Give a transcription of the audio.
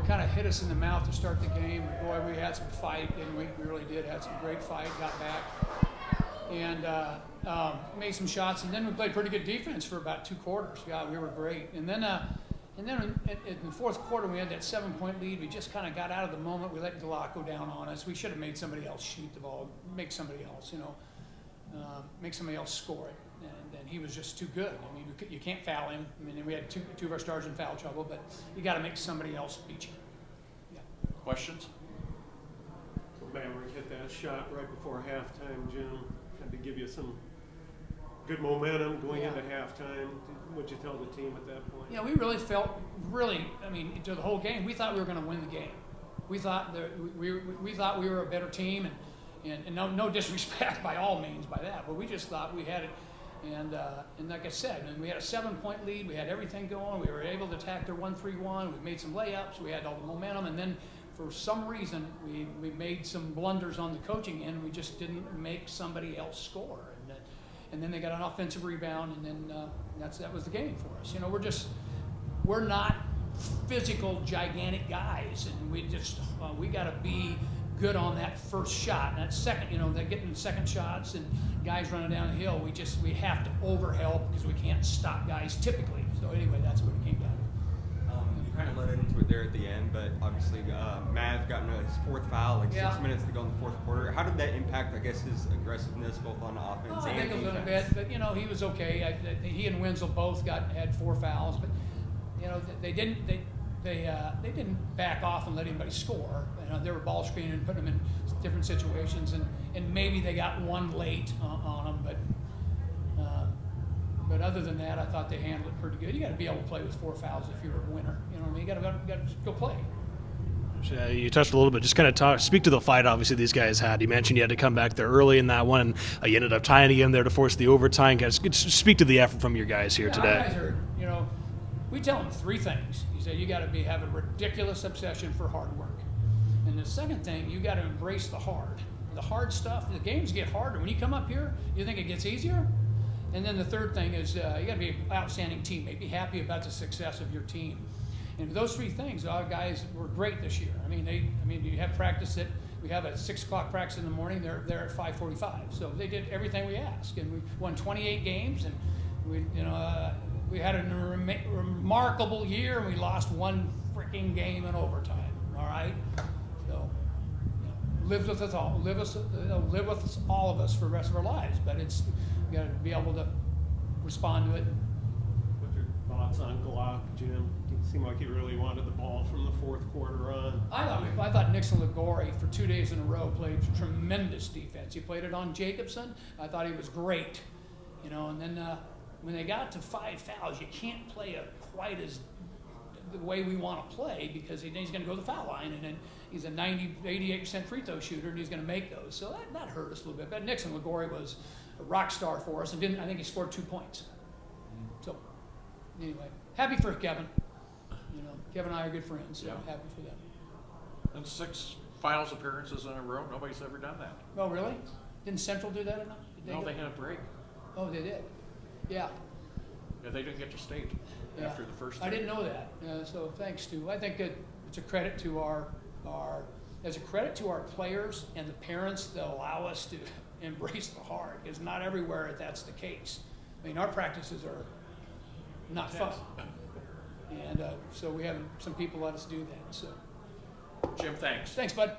kind of hit us in the mouth to start the game. Boy, we had some fight, didn't we? We really did. Had some great fight, got back, and made some shots. And then we played pretty good defense for about 2 quarters. God, we were great. And then in the fourth quarter, we had that 7-point lead. We just kind of got out of the moment. We let Glock go down on us. We should have made somebody else shoot the ball, make somebody else, make somebody else score it. And he was just too good. I mean, you can't foul him. I mean, we had two of our stars in foul trouble, but you got to make somebody else beat you. Yeah. Questions? Maverick hit that shot right before halftime, Jim. Had to give you some good momentum going into halftime. What'd you tell the team at that point? Yeah, we really felt to the whole game, we thought we were going to win the game. We thought that we thought we were a better team, and no disrespect by all means by that, but we just thought we had it. And like I said, we had a 7-point lead. We had everything going. We were able to attack their 1-3-1. We made some layups. We had all the momentum. And then for some reason, we made some blunders on the coaching end. We just didn't make somebody else score. And then they got an offensive rebound, and then that was the game for us. We're not physical, gigantic guys, and we got to be good on that first shot. And that second, they're getting second shots and guys running down the hill. We have to overhelp because we can't stop guys typically. So anyway, that's what it came down to. You kind of led into it there at the end, but obviously Mav got into his 4th foul, 6 minutes to go in the 4th quarter. How did that impact, I guess, his aggressiveness both on offense and defense? I think a little bit, but he was okay. He and Wenzel both had 4 fouls, but they didn't back off and let anybody score. They were ball screening and putting them in different situations, and maybe they got one late on them, but other than that, I thought they handled it pretty good. You got to be able to play with 4 fouls if you're a winner. You know what I mean? You got to go play. You touched a little bit. Just kind of speak to the fight. Obviously, these guys had. You mentioned you had to come back there early in that one. You ended up tying again there to force the overtime. Guys, speak to the effort from your guys here today. Our guys are, we tell them 3 things. You say you got to have a ridiculous obsession for hard work, and the second thing, you got to embrace the hard. The hard stuff. The games get harder when you come up here. You think it gets easier. And then the third thing is you got to be an outstanding teammate. Be happy about the success of your team. And those 3 things, our guys were great this year. You have practice we have a 6 o'clock practice in the morning. They're there at 5:45. So they did everything we asked, and we won 28 games. And we had a remarkable year, and we lost 1 freaking game in overtime. All right, so live with us all. Live with us, all of us, for the rest of our lives. But you got to be able to respond to it. What's your thoughts on Glock, Jim? It seemed like he really wanted the ball from the 4th quarter on. I thought Nixon Ligori for 2 days in a row played tremendous defense. He played it on Jacobson. I thought he was great. And then when they got to 5 fouls, you can't play quite as the way we want to play because he's going to go to the foul line, and then he's a 88% free throw shooter, and he's going to make those. So that hurt us a little bit. But Nixon Ligori was a rock star for us, and I think he scored 2 points. So anyway, happy for Kevin. Kevin and I are good friends, so happy for them. And 6 finals appearances in a row. Nobody's ever done that. Oh, really? Didn't Central do that enough? No, they had a break. Oh, they did. Yeah. Yeah, they didn't get to state after the first. I didn't know that. So thanks, Stu. I think it's a credit to our players and the parents that allow us to embrace the hard, because not everywhere that's the case. Our practices are not fun. And so we have some people let us do that. So, Jim, thanks. Thanks, bud.